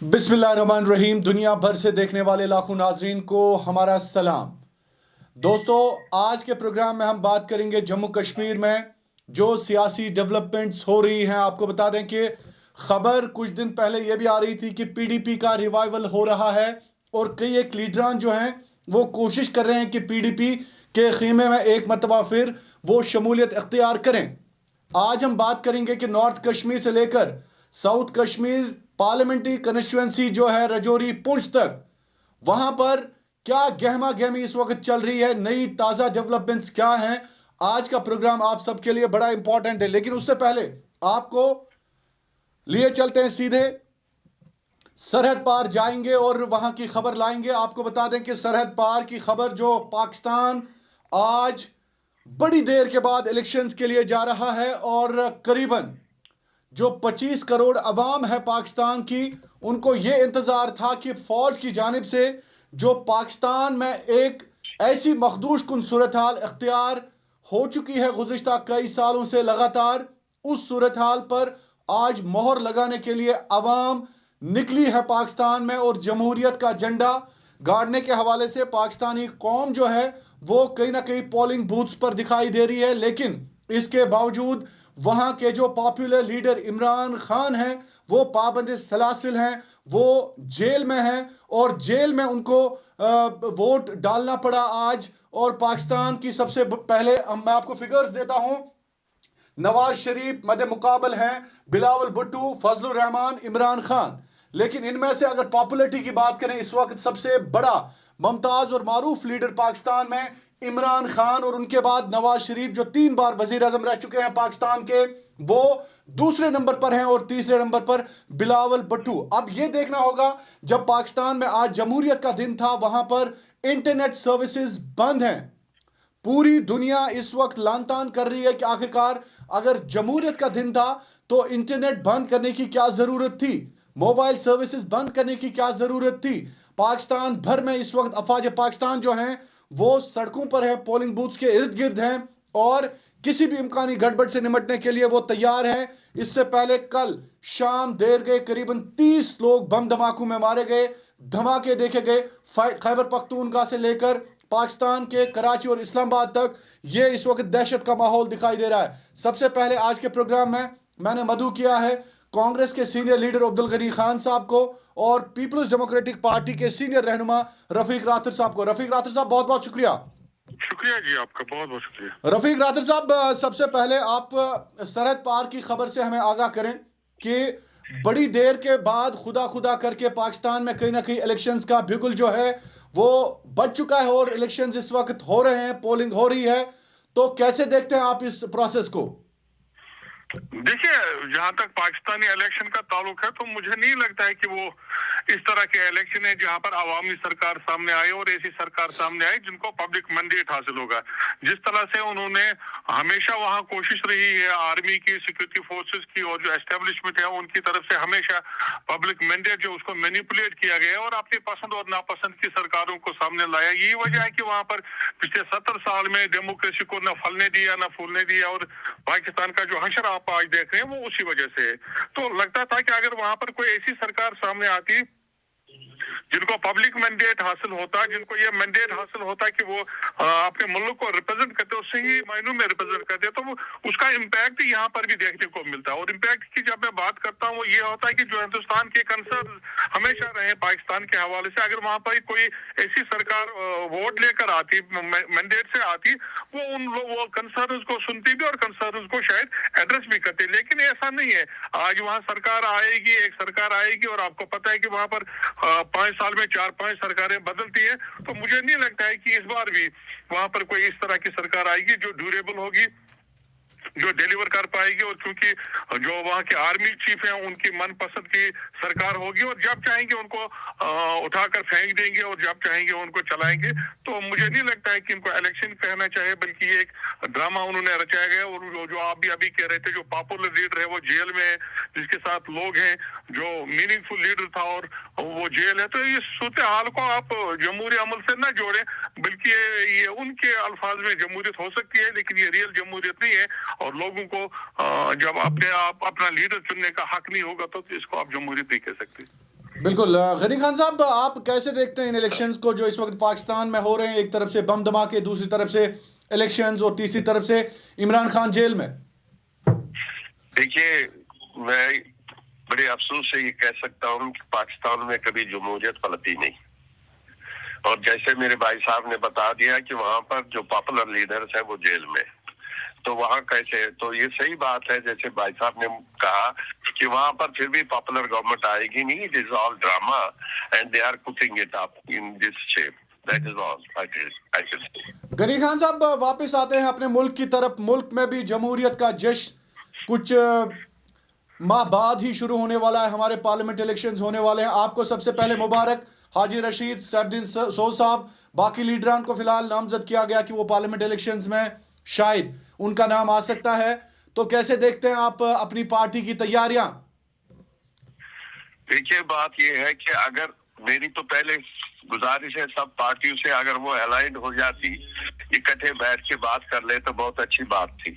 बिस्मिल्लाहिर्रहमानिर्रहीम। दुनिया भर से देखने वाले लाखों नाजरीन को हमारा सलाम। दोस्तों, आज के प्रोग्राम में हम बात करेंगे जम्मू कश्मीर में जो सियासी डेवलपमेंट्स हो रही हैं। आपको बता दें कि खबर कुछ दिन पहले ये भी आ रही थी कि पीडीपी का रिवाइवल हो रहा है और कई एक लीडरान जो हैं वो कोशिश कर रहे हैं कि पीडीपी के खीमे में एक मरतबा फिर वो शमूलियत इख्तियार करें। आज हम बात करेंगे कि नॉर्थ कश्मीर से लेकर साउथ कश्मीर पार्लियामेंट्री कंस्टिट्यूएंसी जो है रजौरी पुंछ तक, वहां पर क्या गहमा गहमी इस वक्त चल रही है, नई ताज़ा डेवलपमेंट्स क्या हैं। आज का प्रोग्राम आप सबके लिए बड़ा इंपॉर्टेंट है, लेकिन उससे पहले आपको लिए चलते हैं सीधे सरहद पार जाएंगे और वहां की खबर लाएंगे। आपको बता दें कि सरहद पार की खबर जो पाकिस्तान आज बड़ी देर के बाद इलेक्शंस के लिए जा रहा है और करीबन जो 25 करोड़ अवाम है पाकिस्तान की, उनको ये इंतज़ार था कि फ़ौज की जानिब से जो पाकिस्तान में एक ऐसी मखदूश कुन सूरत हाल इख्तियार हो चुकी है गुज़िश्ता कई सालों से लगातार, उस सूरत हाल पर आज मोहर लगाने के लिए अवाम निकली है पाकिस्तान में और जमहूरियत का झंडा गाड़ने के हवाले से पाकिस्तानी कौम जो है वो कहीं ना कहीं पोलिंग बूथ्स पर दिखाई दे रही है। लेकिन इसके बावजूद वहाँ के जो पॉपुलर लीडर इमरान खान हैं वो पाबंद सलासिल हैं, वो जेल में हैं और जेल में उनको वोट डालना पड़ा आज। और पाकिस्तान की सबसे पहले मैं आपको फिगर्स देता हूं। नवाज शरीफ मद मुकाबल हैं बिलावल भुट्टो, फजलुर रहमान, इमरान खान। लेकिन इनमें से अगर पॉपुलरिटी की बात करें इस वक्त सबसे बड़ा मुमताज और मारूफ लीडर पाकिस्तान में इमरान खान और उनके बाद नवाज शरीफ जो 3 बार वजीर आजम रह चुके हैं पाकिस्तान के, वो दूसरे नंबर पर हैं और तीसरे नंबर पर बिलावल भुट्टो। अब ये देखना होगा, जब पाकिस्तान में आज जमहूरियत का दिन था वहां पर इंटरनेट सर्विसेज बंद हैं। पूरी दुनिया इस वक्त लानतान कर रही है कि आखिरकार अगर जमहूरियत का दिन था तो इंटरनेट बंद करने की क्या जरूरत थी, मोबाइल सर्विसेज बंद करने की क्या जरूरत थी। पाकिस्तान भर में इस वक्त अफवाज पाकिस्तान जो हैं वो सड़कों पर हैं, पोलिंग बूथ्स के इर्द गिर्द हैं और किसी भी इम्कानी गड़बड़ से निपटने के लिए वो तैयार हैं। इससे पहले कल शाम देर गए करीबन 30 लोग बम धमाकों में मारे गए, धमाके देखे गए खैबर पख्तूनख्वा से लेकर पाकिस्तान के कराची और इस्लामाबाद तक। ये इस वक्त दहशत का माहौल दिखाई दे रहा है। सबसे पहले आज के प्रोग्राम में मैंने मदऊ किया है कांग्रेस के सीनियर लीडर अब्दुल गनी खान साहब को और पीपल्स डेमोक्रेटिक पार्टी के सीनियर रहनुमा रफीक राथर साहब को। रफीक राथर साहब बहुत बहुत शुक्रिया। शुक्रिया जी, आपका बहुत बहुत शुक्रिया। रफीक राथर साहब, सबसे पहले आप सरहद पार की खबर से हमें आगाह करें कि बड़ी देर के बाद खुदा खुदा करके पाकिस्तान में कहीं ना कहीं इलेक्शंस का बिगुल जो है वो बच चुका है और इलेक्शंस इस वक्त हो रहे हैं, पोलिंग हो रही है, तो कैसे देखते हैं आप इस प्रोसेस को? देखिए, जहां तक पाकिस्तानी इलेक्शन का ताल्लुक है तो मुझे नहीं लगता है कि वो इस तरह के इलेक्शन है जहां पर अवामी सरकार सामने आए और ऐसी सरकार सामने आए जिनको पब्लिक मैंडेट हासिल होगा। जिस तरह से उन्होंने हमेशा वहां कोशिश रही है आर्मी की, सिक्योरिटी फोर्सेस की और जो एस्टेब्लिशमेंट है उनकी तरफ से हमेशा पब्लिक मैंडेट जो उसको मैनिपुलेट किया गया और अपनी पसंद और नापसंद की सरकारों को सामने लाया। यही वजह है कि वहां पर पिछले 70 साल में डेमोक्रेसी को न फलने दिया न फूलने दिया और पाकिस्तान का जो हशर आप आज देख रहे हैं वो उसी वजह से है। तो लगता था कि अगर वहां पर कोई ऐसी सरकार सामने आती जिनको पब्लिक मैंडेट हासिल होता, जिनको ये मैंडेट हासिल होता कि वो अपने मुल्क को रिप्रेजेंट करते, उससे ही मायनों में रिप्रेजेंट करते, तो वो उसका इम्पैक्ट यहाँ पर भी देखने को मिलता है। और इम्पैक्ट की जब मैं बात करता हूँ वो ये होता है कि जो हिंदुस्तान के कंसर्न हमेशा रहे पाकिस्तान के हवाले से, अगर वहां पर कोई ऐसी सरकार वोट लेकर आती, मैंडेट से आती, वो उन वो कंसर्न को सुनती भी और कंसर्न को शायद एड्रेस भी करती। लेकिन ऐसा नहीं है। आज वहां सरकार आएगी, एक सरकार आएगी और आपको पता है कि वहां पर 5 साल में 4-5 सरकारें बदलती है। तो मुझे नहीं लगता है कि इस बार भी वहां पर कोई इस तरह की सरकार आएगी जो ड्यूरेबल होगी, जो डिलीवर कर पाएगी। और क्योंकि जो वहाँ के आर्मी चीफ हैं उनकी मनपसंद की सरकार होगी और जब चाहेंगे उनको उठाकर फेंक देंगे और जब चाहेंगे उनको चलाएंगे। तो मुझे नहीं लगता है कि इनको इलेक्शन कहना चाहिए, बल्कि ये एक ड्रामा उन्होंने रचाया गया। और जो आप भी अभी कह रहे थे, जो पॉपुलर लीडर है वो जेल में है, जिसके साथ लोग हैं, जो मीनिंगफुल लीडर था और वो जेल है। तो इस सूरत हाल को आप जमहूरी अमल से न जोड़ें, बल्कि ये उनके अल्फाज में जमहूरियत हो सकती है लेकिन ये रियल जमहूरियत नहीं है। और लोगों को जब अपने आप अपना लीडर चुनने का हक नहीं होगा तो इसको आप जमहूरियत नहीं कह सकते। بالکل غنی خان صاحب، آپ کیسے دیکھتے ہیں ان الیکشنز کو جو اس وقت پاکستان میں ہو رہے ہیں؟ ایک طرف سے بم دھماکے، دوسری طرف سے الیکشنز، اور تیسری طرف سے عمران خان جیل میں. دیکھیے، میں بڑے افسوس سے یہ کہہ سکتا ہوں کہ پاکستان میں کبھی جمہوریت پلتی نہیں. اور جیسے میرے بھائی صاحب نے بتا دیا کہ وہاں پر جو پاپولر لیڈرز ہیں وہ جیل میں، تو وہاں کیسے؟ تو یہ صحیح بات ہے جیسے بھائی صاحب نے کہا کہ وہاں پر پھر بھی پاپولر گورنمنٹ آئے گی نہیں. It is all drama and they are putting it up in this shape. That is all I can say. Ghani Khan صاحب واپس آتے ہیں اپنے ملک کی طرف. ملک میں بھی جمہوریت کا جشن کچھ ماہ بعد ہی شروع ہونے والا ہے. ہمارے پارلیمنٹ الیکشنز ہونے والے ہیں. آپ کو سب سے پہلے مبارک. حاجی رشید سیفالدین سوز صاحب، باقی لیڈران کو فی الحال نامزد کیا گیا کہ وہ پارلیمنٹ الیکشنز میں شاید ان کا نام آ سکتا ہے. تو کیسے دیکھتے ہیں آپ اپنی پارٹی کی تیاریاں؟ دیکھیے، بات یہ ہے کہ اگر میری تو پہلے گزارش ہے سب پارٹیوں سے، اگر وہ الائنڈ ہو جاتی، اکٹھے بیٹھ کے بات کر لے تو بہت اچھی بات تھی.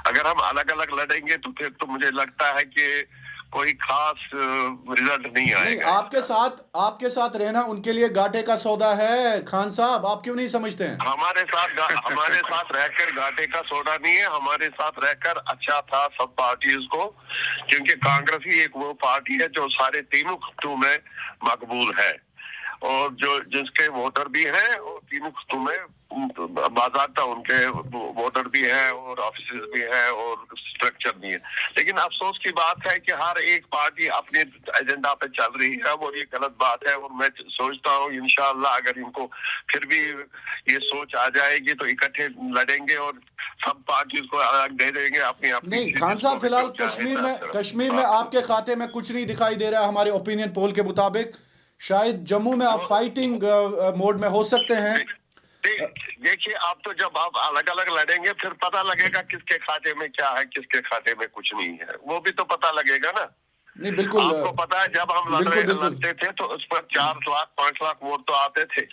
اگر ہم الگ الگ لڑیں گے تو پھر تو مجھے لگتا ہے کہ کوئی خاص رزلٹ نہیں آئے نہیں، گا. آپ کے ساتھ رہنا ان کے لیے گاٹے کا سودا ہے. خان صاحب، آپ کیوں نہیں سمجھتے ہیں؟ ہمارے ساتھ رہ کر گاٹے کا سوڈا نہیں ہے. ہمارے ساتھ رہ کر اچھا تھا سب پارٹیز کو، کیونکہ کانگریس ہی ایک وہ پارٹی ہے جو سارے تینوں خطوں میں مقبول ہے، اور جو جس کے ووٹر بھی ہیں اور تینوں خطوں میں باضابطہ ان کے ووٹر بھی ہیں اور آفیسز بھی ہیں اور اسٹرکچر بھی ہے. لیکن افسوس کی بات ہے کہ ہر ایک پارٹی اپنے ایجنڈا پہ چل رہی ہے، اور یہ غلط بات ہے. اور میں سوچتا ہوں انشاءاللہ اگر ان کو پھر بھی یہ سوچ آ جائے گی تو اکٹھے لڑیں گے اور سب پارٹیز کو الگ دے دیں گے اپنی اپنی. نہیں خان صاحب، فی الحال کشمیر میں آپ کے کھاتے میں کچھ نہیں دکھائی دے رہا ہے. ہمارے اوپینین پول کے مطابق شاید جموں میں آپ فائٹنگ موڈ میں ہو سکتے ہیں. دیکھیے، اب تو جب آپ الگ الگ لڑیں گے پھر پتہ لگے گا کس کے کھاتے میں کیا ہے، کس کے کھاتے میں کچھ نہیں ہے. وہ بھی تو پتہ لگے گا نا. نہیں بالکل، آپ کو پتا ہے جب ہم لڑتے تھے تو اس پر 4 لاکھ 5 لاکھ ووٹ تو آتے تھے.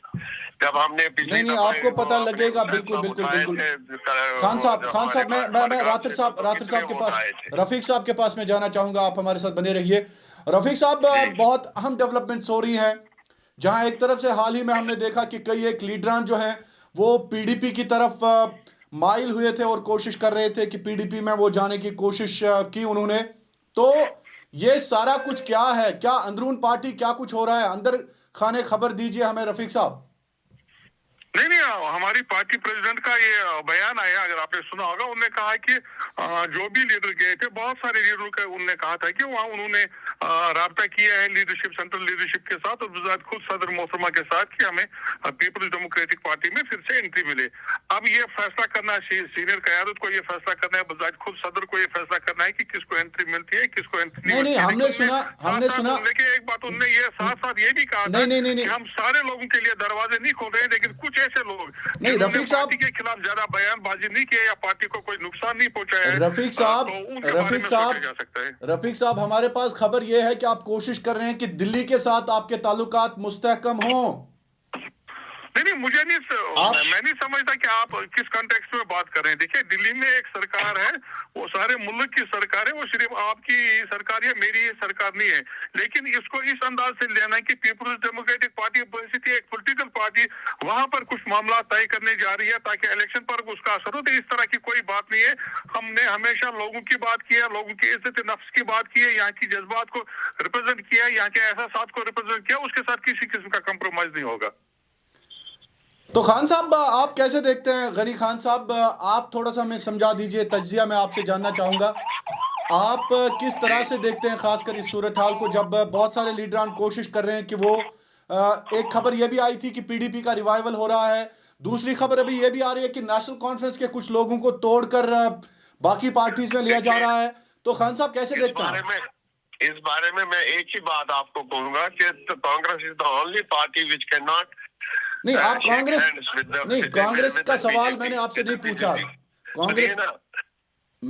جب ہم نے پچھلی نہیں دفعہ آپ کو پتہ لگے گا. بالکل. خان صاحب، میں راتر صاحب کے پاس، رفیق صاحب کے پاس میں جانا چاہوں گا. آپ ہمارے ساتھ بنے رہیے. رفیق صاحب، بہت اہم ڈیولپمنٹس ہو رہی ہیں، جہاں ایک طرف سے حال ہی میں ہم نے دیکھا کہ کئی ایک لیڈران جو ہیں وہ پی ڈی پی کی طرف مائل ہوئے تھے اور کوشش کر رہے تھے کہ پی ڈی پی میں وہ جانے کی کوشش کی انہوں نے. تو یہ سارا کچھ کیا ہے؟ کیا اندرون پارٹی کیا کچھ ہو رہا ہے اندر خانے؟ خبر دیجئے ہمیں رفیق صاحب. نہیں، ہماری پارٹی پریزیڈنٹ کا یہ بیان آیا، اگر آپ نے سنا ہوگا. انہوں نے کہا کہ جو بھی لیڈر گئے تھے، بہت سارے لیڈروں کا انہوں نے کہا تھا کہ وہاں انہوں نے رابطہ کیا ہے لیڈرشپ، سینٹرل لیڈرشپ کے ساتھ، اور بذات خود صدر محترمہ کے ساتھ، کہ ہمیں پیپلز ڈیموکریٹک پارٹی میں پھر سے انٹری ملے. اب یہ فیصلہ کرنا سینئر قیادت کو، یہ فیصلہ کرنا ہے، بذات خود صدر کو یہ فیصلہ کرنا ہے کہ کس کو انٹری ملتی ہے، کس کو انٹری نہیں ملتی ہے. ہم نے سنا لیکن ایک بات انہوں نے یہ ساتھ یہ بھی کہا تھا کہ ہم سارے لوگوں کے لیے دروازے نہیں کھول رہے ہیں، لیکن کچھ ایسے لوگ نہیں. جنہوں نے رفیق صاحب پارٹی کے خلاف زیادہ بیان بازی نہیں کیا یا پارٹی کو کوئی نقصان نہیں پہنچایا ہے، رفیق صاحب ہمارے پاس خبر یہ ہے کہ آپ کوشش کر رہے ہیں کہ دلی کے ساتھ آپ کے تعلقات مستحکم ہوں. نہیں، میں نہیں سمجھتا کہ آپ کس کنٹیکسٹ میں بات کر رہے ہیں. دیکھیں، دلی میں ایک سرکار ہے، وہ سارے ملک کی سرکار ہے، وہ صرف آپ کی سرکار ہے، میری سرکار نہیں ہے. لیکن اس کو اس انداز سے لینا ہے کہ پیپلز ڈیموکریٹک پارٹی ایک پولیٹیکل پارٹی وہاں پر کچھ معاملات طے کرنے جا رہی ہے تاکہ الیکشن پر اس کا اثر ہو. تو اس طرح کی کوئی بات نہیں ہے. ہم نے ہمیشہ لوگوں کی بات کی ہے، لوگوں کی عزت نفس کی بات کی ہے، یہاں کی جذبات کو ریپرزینٹ کیا ہے، یہاں کے احساسات کو ریپرزینٹ کیا. اس کے ساتھ کسی قسم کا کمپرومائز نہیں ہوگا. تو خان صاحب آپ کیسے دیکھتے ہیں؟ غنی خان صاحب، آپ تھوڑا سا ہمیں سمجھا دیجئے. تجزیہ میں آپ سے جاننا چاہوں گا، آپ کس طرح سے دیکھتے ہیں خاص کر اس صورتحال کو، جب بہت سارے لیڈران کوشش کر رہے ہیں کہ وہ ایک خبر یہ بھی آئی تھی کہ پی ڈی پی کا ریوائیول ہو رہا ہے، دوسری خبر ابھی یہ بھی آ رہی ہے کہ نیشنل کانفرنس کے کچھ لوگوں کو توڑ کر باقی پارٹیز میں لیا جا رہا ہے. تو خان صاحب کیسے دیکھتے ہیں؟ اس بارے میں ایک ہی بات آپ کو کہوں گا کہ کانگریس از the only party which cannot نہیں، آپ کانگریس کا سوال میں نے آپ سے نہیں پوچھا.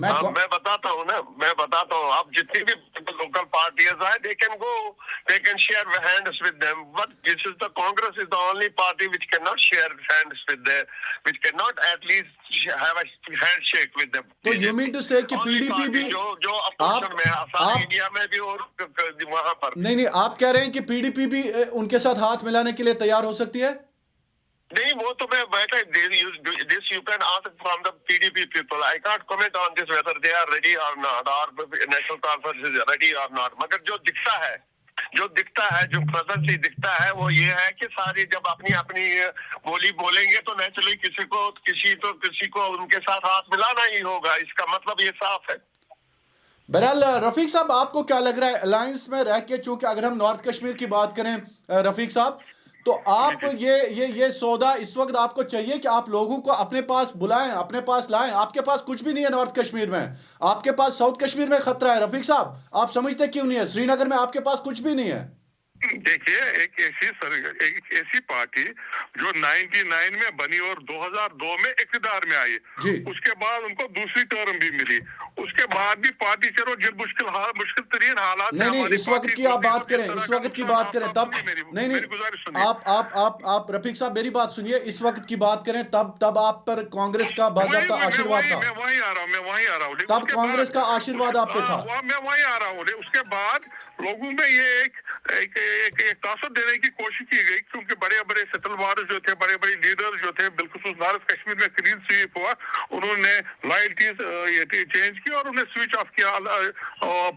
मैं बताता हूँ ना, मैं बताता हूँ. आप जितनी भी local parties are, they can go, they can share hands with them. But this is the Congress is the only party which cannot share hands with them, which cannot at least have a handshake with them. तो you mean to say कि Only PDP party भी जो opposition में है, सारे India में भी और वहाँ पर. नहीं, आप कह रहे हैं कि PDP भी उनके साथ हाथ मिलाने के लिए तैयार हो सकती है? नहीं, वो तो मैं बैठा, this you can ask from the PDP people. I can't comment on this whether they are ready or not, or national conference is ready or not. मगर जो दिखता है, जो प्रेजेंटली दिखता है, वो ये है कि सारी जब अपनी बोली बोलेंगे तो नेचुरली किसी को उनके साथ हाथ मिलाना ही होगा. इसका मतलब ये साफ है. बहरहाल रफीक साहब, आपको क्या लग रहा है अलायंस में रह के, चूंकि अगर हम नॉर्थ कश्मीर की बात करें रफीक साहब, तो आप ये सौदा इस वक्त आपको चाहिए कि आप लोगों को अपने पास बुलाएं, अपने पास लाएं. आपके पास कुछ भी नहीं है नॉर्थ कश्मीर में, आपके पास साउथ कश्मीर में खतरा है. रफीक साहब, आप समझते क्यों नहीं है? श्रीनगर में आपके पास कुछ भी नहीं है. देखिए, एक ऐसी पार्टी जो 99 में बनी और 2002 में इक़्तिदार में आई, उसके बाद उनको दूसरी टर्म भी मिली, उसके बाद भी पार्टी चलो जिन मुश्किल तरीन हालात नहीं, इस वक्त की आप बात करें, इस वक्त की बात करें तब नहीं, आप रफीक साहब मेरी बात सुनिए. इस वक्त की बात करें तब आप पर कांग्रेस का बाज़ाब्ता आशीर्वाद था. मैं वहीं आ रहा हूँ. तब कांग्रेस का आशीर्वाद आप पे था. मैं वहीं आ रहा हूँ. उसके बाद लोगों में ये एक तासुर देने की कोशिश की गई, क्योंकि बड़े सेटलवार जो थे, बड़े लीडर जो थे, बिल्कुल नॉर्थ कश्मीर में क्लीन स्वीप हुआ, उन्होंने लॉयल्टीज चेंज की और उन्हें स्विच ऑफ किया,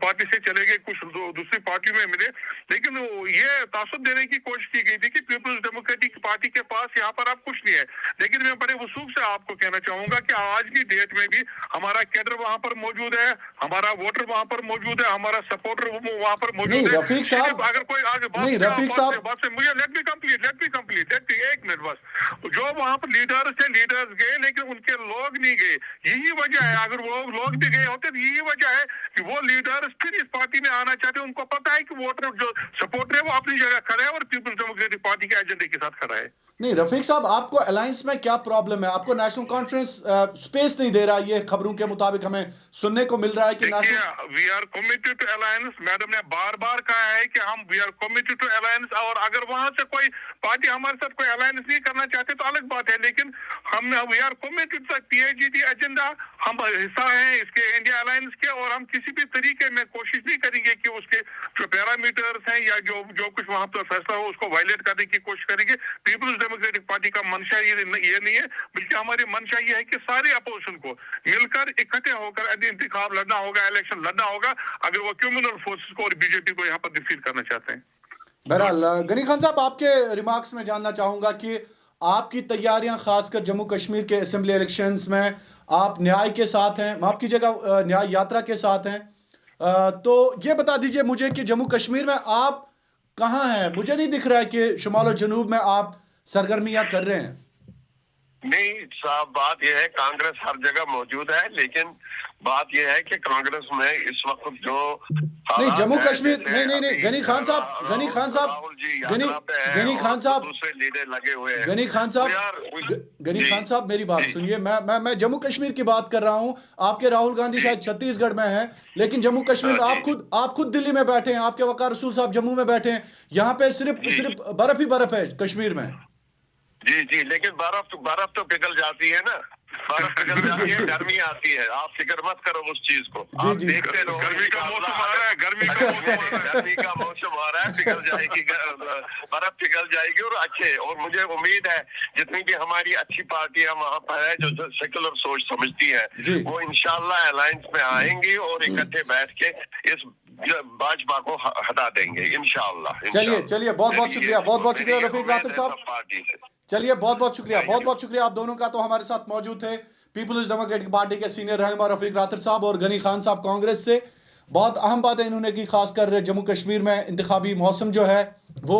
पार्टी से चले गए, कुछ दूसरी पार्टी में मिले. लेकिन ये तासुर देने की कोशिश की गई थी कि पीपल्स डेमोक्रेटिक पार्टी के पास यहाँ पर अब कुछ नहीं है. लेकिन मैं बड़े वसूख से आपको कहना चाहूंगा कि आज की डेट में भी हमारा कैडर वहां पर मौजूद है, हमारा वोटर वहां पर मौजूद है, हमारा सपोर्टर वहां पर मौजूद है. रफीक साहब, अगर कोई आगे रफीक साहब, मुझे लेट मी कंप्लीट एक मिनट बस. जो वहां पर लीडर्स गए, लेकिन उनके लोग नहीं गए. यही वजह है, अगर वो लोग भी गए होते तो यही वजह है कि वो लीडर्स फिर इस पार्टी में आना चाहते हैं. उनको पता है कि वोटर जो सपोर्टर है वो अपनी जगह खड़ा है और पीपल्स डेमोक्रेटिक पार्टी के एजेंडे के साथ खड़ा है. नहीं रफीक साहब, आपको अलायंस में क्या प्रॉब्लम है? आपको नेशनल कॉन्फ्रेंस स्पेस नहीं दे रहा, ये खबरों के मुताबिक हमें सुनने को मिल रहा है कि we are committed to alliance. Madam ने बार कहा है कि हम we are committed to alliance, और अगर वहां से कोई पार्टी हमारे साथ कोई अलायंस नहीं करना चाहते तो अलग बात है. लेकिन हम we are committed to PAGT agenda, हम हिस्सा हैं इसके इंडिया अलायंस के, और हम किसी भी तरीके में कोशिश नहीं करेंगे कि उसके जो पैरामीटर्स हैं या जो कुछ वहां पर फैसला हो उसको वायलेट करने की कोशिश करेंगे. पीपल्स डेमोक्रेटिक पार्टी का मंशा ये नहीं है, बल्कि हमारी मंशा ये है कि सारे अपोजिशन को मिलकर इकट्ठे होकर इंतखाब लड़ना होगा, इलेक्शन लड़ना होगा, अगर वो कम्युनल फोर्सेस को और बीजेपी को यहाँ पर डिफीट करना चाहते हैं. बहरहाल गनी खान साहब, आपके रिमार्क्स में जानना चाहूंगा कि आपकी तैयारियां खासकर जम्मू कश्मीर के असेंबली इलेक्शंस में, आप न्याय के साथ हैं, माफ कीजिएगा न्याय यात्रा के साथ हैं, तो ये बता दीजिए मुझे कि जम्मू कश्मीर में आप कहाँ हैं? मुझे नहीं दिख रहा है कि शुमाल और जनूब में आप सरगर्मियां कर रहे हैं. नहीं साहब, बात यह है कांग्रेस हर जगह मौजूद है, लेकिन बात यह है कि कांग्रेस में इस वक्त जो नहीं जम्मू कश्मीर नहीं गनी खान साहब दूसरे लीडर लगे हुए हैं. गनी खान साहब मेरी बात सुनिए, मैं जम्मू कश्मीर की बात कर रहा हूं. आपके राहुल गांधी शायद छत्तीसगढ़ में हैं, लेकिन जम्मू कश्मीर में आप खुद दिल्ली में बैठे हैं, आपके वकार रसूल साहब जम्मू में बैठे हैं. यहाँ पे सिर्फ बर्फ ही बर्फ है कश्मीर में. जी, लेकिन बर्फ तो पिघल जाती है ना, बर्फ पिघल जाती है, गर्मी आती है. आप फिक्र मत करो उस चीज को. आप देखते रहो, गर्मी का मौसम आ रहा है, पिघल जाएगी, बर्फ पिघल जाएगी. और मुझे उम्मीद है जितनी भी हमारी अच्छी पार्टियां वहाँ पर है जो सेकुलर सोच समझती है, वो इंशाल्लाह अलायंस में आएंगी और इकट्ठे बैठ के इस भाजपा को हटा देंगे इंशाल्लाह. चलिए बहुत शुक्रिया रफीक रातर साहब. चलिए बहुत शुक्रिया आप दोनों का. तो हमारे साथ मौजूद थे पीपल्स डेमोक्रेटिक पार्टी के सीनियर रहनुमा रफीक रातर साहब और गनी खान साहब कांग्रेस से. बहुत अहम बातें इन्होंने की, खासकर जम्मू कश्मीर में इंतखाबी मौसम जो है वो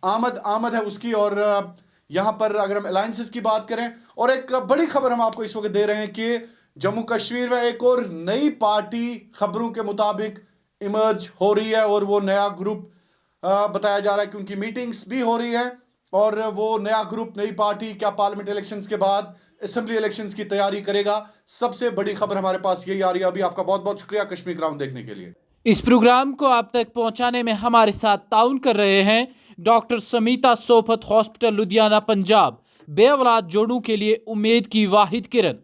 आमद है उसकी, और यहाँ पर अगर हम अलायंसेस की बात करें, और एक बड़ी खबर हम आपको इस वक्त दे रहे हैं कि जम्मू कश्मीर में एक और नई पार्टी खबरों के मुताबिक इमर्ज हो रही है, और वो नया ग्रुप बताया जा रहा है कि उनकी मीटिंग्स भी हो रही हैं, और वो नया ग्रुप नई पार्टी क्या पार्लियामेंट इलेक्शंस के बाद اسمبلی الیکشنز کی تیاری کرے گا. سب سے بڑی خبر ہمارے پاس یہی آ رہی ہے ابھی. آپ کا بہت بہت شکریہ کشمیر گراؤنڈ دیکھنے کے لیے. اس پروگرام کو آپ تک پہنچانے میں ہمارے ساتھ تعاون کر رہے ہیں ڈاکٹر سمیتا سوپت ہاسپٹل لدھیانہ پنجاب. بے اولاد جوڑوں کے لیے امید کی واحد کرن.